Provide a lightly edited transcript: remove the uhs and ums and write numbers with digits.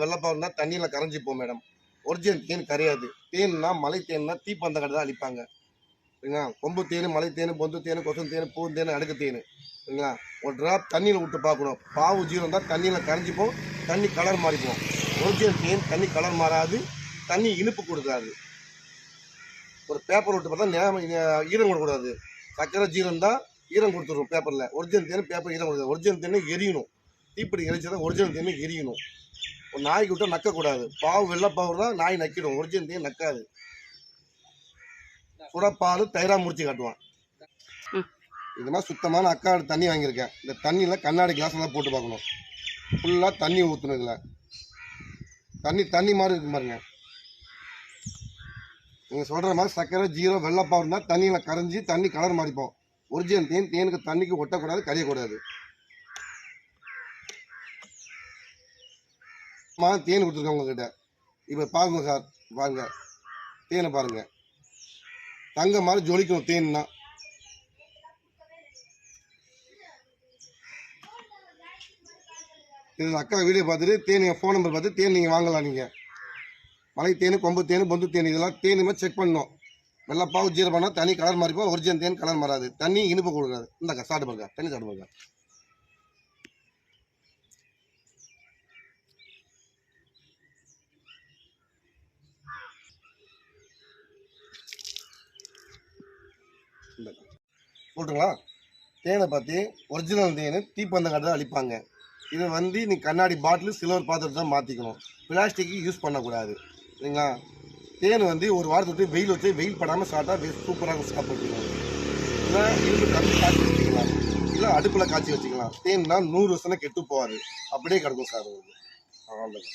வெள்ளப்பா இருந்தால் தண்ணியில் கரைஞ்சிப்போம் madam. Original தேன் கரையாது. தேன்னா மலை தேன்னா தீப்பந்தக்காடு தான் அழிப்பாங்க. சரிங்களா? கொம்பு தேன், மலை தேன், பொந்து தேன், கொசம் தேன், பூந்தேன், அடுக்கு தேன். சரிங்களா? ஒரு ட்ராப் தண்ணியில் விட்டு பார்க்கணும். பாவு ஜீரம் தான் தண்ணியில் கரைஞ்சிப்போம், தண்ணி கலர் மாறிப்போம். ஒரிஜினல் தேன் தண்ணி கலர் மாறாது, தண்ணி இனிப்பு கொடுக்காது. ஒரு பேப்பர் விட்டு பார்த்தா ஈரம் கொடுக்கூடாது. சக்கரை ஜீரம் தான் ஈரம் கொடுத்துரும் பேப்பரில். ஒரிஜினல் தேன் பேப்பர் ஈரம் கொடுக்காது. ஒரிஜினல் தேன் எரியணும். தீப்பிடி எரிச்சா தான் ஒரிஜினல் தேன் எரியணும். ஒரு நாய்க்கு விட்டால் நக்கக்கூடாது. பாவு வெள்ளைப்பாவு தான் நாய் நக்கிடும். ஒரிஜினல் தேன் நக்காது. சுடப்பால் தயிராக முடிச்சு காட்டுவான். இது மாதிரி சுத்தமான அக்காடு தண்ணி வாங்கியிருக்கேன். இந்த தண்ணியில் கண்ணாடி கிளாஸ் தான் போட்டு பார்க்கணும். ஃபுல்லாக தண்ணி ஊற்றணும். இதில் தண்ணி மாதிரி இருக்கு பாருங்க. நீங்கள் சொல்கிற மாதிரி சக்கரை ஜீரோ வெள்ளைப்பாவு இருந்தால் தண்ணியில் கரைஞ்சி தண்ணி கலர் மாறிப்போம். ஒரிஜினல் தேன் தேனுக்கு தண்ணிக்கு ஒட்டக்கூடாது, கரையக்கூடாது. தேன் கொடுத்துருக்கேன் உங்ககிட்ட. இப்போ பாருங்க சார், பாருங்க தேனை பாருங்க. தங்க மாதிரி ஜொலிக்கணும் தேன்னா. இது அக்கா வீடியோ பார்த்துட்டு தேன் ஃபோன் நம்பர் பார்த்து தேன் நீங்கள் வாங்கலாம். நீங்கள் மலை தேன், கொம்பு தேன், பொந்து தேன் இதெல்லாம் தேன் மாதிரி செக் பண்ணணும். வெள்ளைப்பாவு ஜீரோ பண்ணால் தண்ணி கலர் மாறிப்போம். ஒரிஜினல் தேன் கலர் மாறாது. தண்ணி இனிப்பு கொடுக்காது. இந்தாக்கா சாப்பிட்டு பாருங்க. தண்ணி சாப்பிட்டு பாருங்க. சொல்லுங்களா? தேனை பார்த்து ஒரிஜினல் தேன் தீப்பந்தக்காடு தான் அழிப்பாங்க. இதை நீ கண்ணாடி பாட்டில் சில்வர் பாத்திரத்தை தான் மாற்றிக்கணும். பிளாஸ்டிக்கு யூஸ் பண்ணக்கூடாது. சரிங்களா? தேன் ஒரு வாரத்தை விட்டு வெயில் வச்சு வெயில் படாமல் சாப்பிட்டா சூப்பராக சாப்பிட்டுக்கலாம். இல்லை இரும்பு கம்பி காய்ச்சி வச்சுக்கலாம். இல்லை அடுப்பில் காய்ச்சி வச்சுக்கலாம். தேன்னா 100 வருஷம் கெட்டு போகாது. அப்படியே கிடக்கும் சார். அவ்வளோதான்.